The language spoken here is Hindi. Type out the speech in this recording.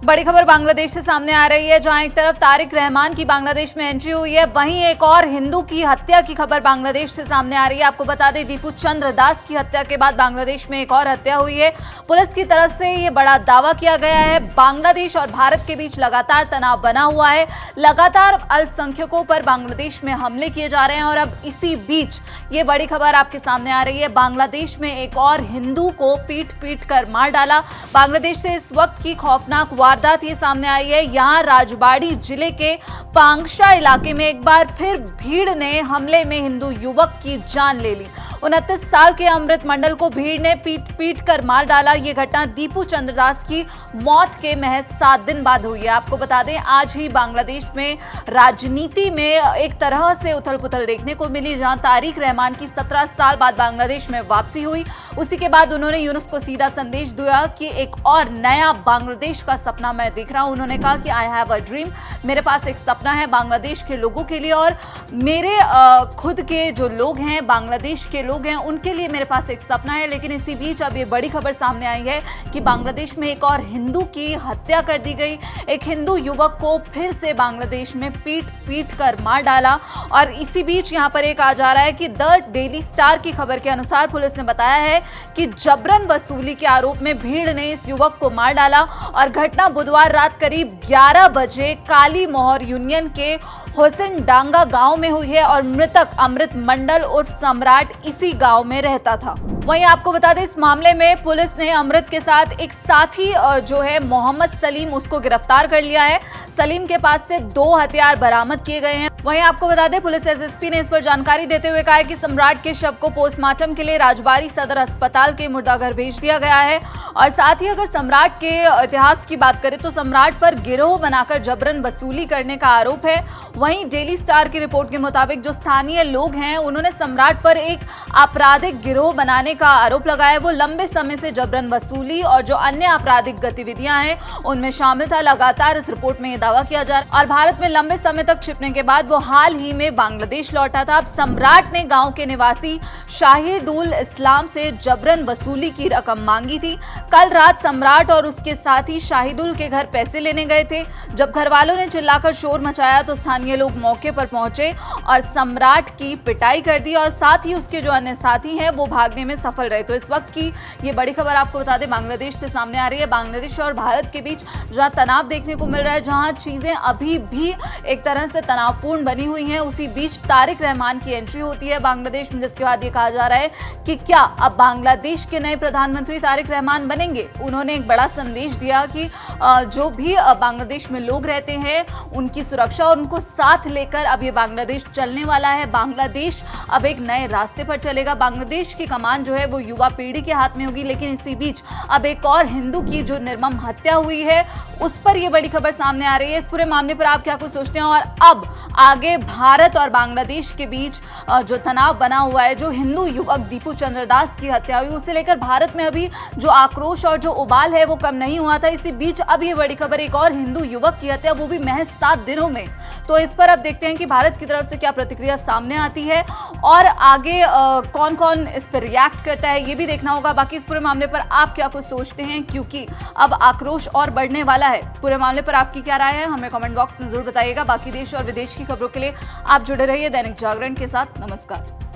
बड़ी खबर बांग्लादेश से सामने आ रही है, जहां एक तरफ तारिक रहमान की बांग्लादेश में एंट्री हुई है, वहीं एक और हिंदू की हत्या की खबर बांग्लादेश से सामने आ रही है। आपको बता दें, दीपू चंद्र दास की हत्या के बाद बांग्लादेश में एक और हत्या हुई है। पुलिस की तरफ से ये बड़ा दावा किया गया है। बांग्लादेश और भारत के बीच लगातार तनाव बना हुआ है, लगातार अल्पसंख्यकों पर बांग्लादेश में हमले किए जा रहे हैं और अब इसी बीच ये बड़ी खबर आपके सामने आ रही है। बांग्लादेश में एक और हिंदू को पीट पीट कर मार डाला। बांग्लादेश से इस वक्त की खौफनाक वारदात ये सामने आई है। यहां राजबाड़ी जिले के पांगशा इलाके में एक बार फिर भीड़ ने हमले में हिंदू युवक की जान ले ली। 29 साल के अमृत मंडल को भीड़ ने पीट पीट कर मार डाला। ये घटना दीपू चंद्रदास की मौत के महज 7 दिन बाद हुई है। आपको बता दें, आज ही बांग्लादेश में राजनीति में एक तरह से उथल पुथल देखने को मिली, जहां तारिक रहमान की 17 साल बाद बांग्लादेश में वापसी हुई। उसी के बाद उन्होंने यूनुस को सीधा संदेश दिया कि एक और नया बांग्लादेश का सपना मैं देख रहा हूं। उन्होंने कहा कि आई हैव अ ड्रीम, मेरे पास एक सपना है बांग्लादेश के लोगों के लिए और मेरे खुद के जो लोग हैं, बांग्लादेश के लोग हैं, उनके लिए मेरे पास एक सपना है। लेकिन इसी बीच अब ये बड़ी खबर सामने आई है कि बांग्लादेश में एक और हिंदू की हत्या कर दी गई। एक हिंदू युवक को फिर से बांग्लादेश में पीट पीट कर मार डाला। और इसी बीच यहाँ पर एक आ जा रहा है कि द डेली स्टार की खबर के अनुसार पुलिस ने बताया है कि जबरन वसूली के आरोप में भीड़ ने इस युवक को मार डाला और घटना बुधवार रात करीब 11 बजे काली मोहर यूनियन के हुसैन डांगा गांव में हुई है और मृतक अमृत मंडल उर्फ सम्राट इसी गांव में रहता था। वहीं आपको बता दें, इस मामले में पुलिस ने अमृत के साथ एक साथी जो है मोहम्मद सलीम, उसको गिरफ्तार कर लिया है। सलीम के पास से 2 हथियार बरामद किए गए हैं। वहीं आपको बता दें, पुलिस एसएसपी ने इस पर जानकारी देते हुए कहा है कि सम्राट के शव को पोस्टमार्टम के लिए राजबाड़ी सदर अस्पताल के मुर्दाघर भेज दिया गया है। और साथ ही अगर सम्राट के इतिहास की बात करें तो सम्राट पर गिरोह बनाकर जबरन वसूली करने का आरोप है। वहीं डेली स्टार की रिपोर्ट के मुताबिक जो स्थानीय लोग हैं, उन्होंने सम्राट पर एक आपराधिक गिरोह बनाने का आरोप लगाया। वो लंबे समय से जबरन वसूली और जो अन्य आपराधिक गतिविधियां हैं उनमें शामिल था। लगातार इस रिपोर्ट में यह दावा किया जा रहा है और भारत में लंबे समय तक छिपने के बाद वो हाल ही में बांग्लादेश लौटा था। अब सम्राट ने गांव के निवासी शाहिदुल इस्लाम से जबरन वसूली की रकम मांगी थी। कल रात सम्राट और उसके साथी शाहिदुल के घर पैसे लेने गए थे। जब घर वालों ने चिल्लाकर शोर मचाया तो स्थानीय लोग मौके पर पहुंचे और सम्राट की पिटाई कर दी और साथ ही उसके जो अन्य साथी हैं वो भागने में सफल रहे। तो इस वक्त की ये बड़ी खबर आपको बता दें बांग्लादेश से सामने आ रही है। बांग्लादेश और भारत के बीच जहां तनाव देखने को मिल रहा है, जहां चीजें अभी भी एक तरह से तनावपूर्ण बनी हुई हैं, उसी बीच तारिक रहमान की एंट्री होती है बांग्लादेश में, जिसके बाद ये कहा जा रहा है कि क्या अब बांग्लादेश के नए प्रधानमंत्री तारिक रहमान बनेंगे। उन्होंने एक बड़ा संदेश दिया कि जो भी बांग्लादेश में लोग रहते हैं उनकी सुरक्षा और उनको साथ लेकर अब ये बांग्लादेश चलने वाला है। बांग्लादेश अब एक नए रास्ते पर चलेगा। बांग्लादेश की कमान जो है वो युवा पीढ़ी के हाथ में होगी। लेकिन इसी बीच अब एक और हिंदू की जो निर्मम हत्या हुई है उस पर यह बड़ी खबर सामने आ रही है। इस पूरे मामले पर आप क्या कुछ सोचते हैं और अब आगे भारत और बांग्लादेश के बीच जो तनाव बना हुआ है, जो हिंदू युवक दीपू चंद्रदास की हत्या हुई, उसे लेकर भारत में अभी जो आक्रोश और जो उबाल है वो कम नहीं हुआ था। इसी बीच अब ये बड़ी खबर, एक और हिंदू युवक की हत्या, वो भी महज 7 दिनों में। तो इस पर अब देखते हैं कि भारत की तरफ से क्या प्रतिक्रिया सामने आती है और आगे कौन कौन इस पर रिएक्ट करता है, ये भी देखना होगा। बाकी इस पूरे मामले पर आप क्या कुछ सोचते हैं, क्योंकि अब आक्रोश और बढ़ने वाला है। पूरे मामले पर आपकी क्या राय है, हमें कमेंट बॉक्स में जरूर बताइएगा। बाकी देश और विदेश की खबरों के लिए आप जुड़े रहिए दैनिक जागरण के साथ। नमस्कार।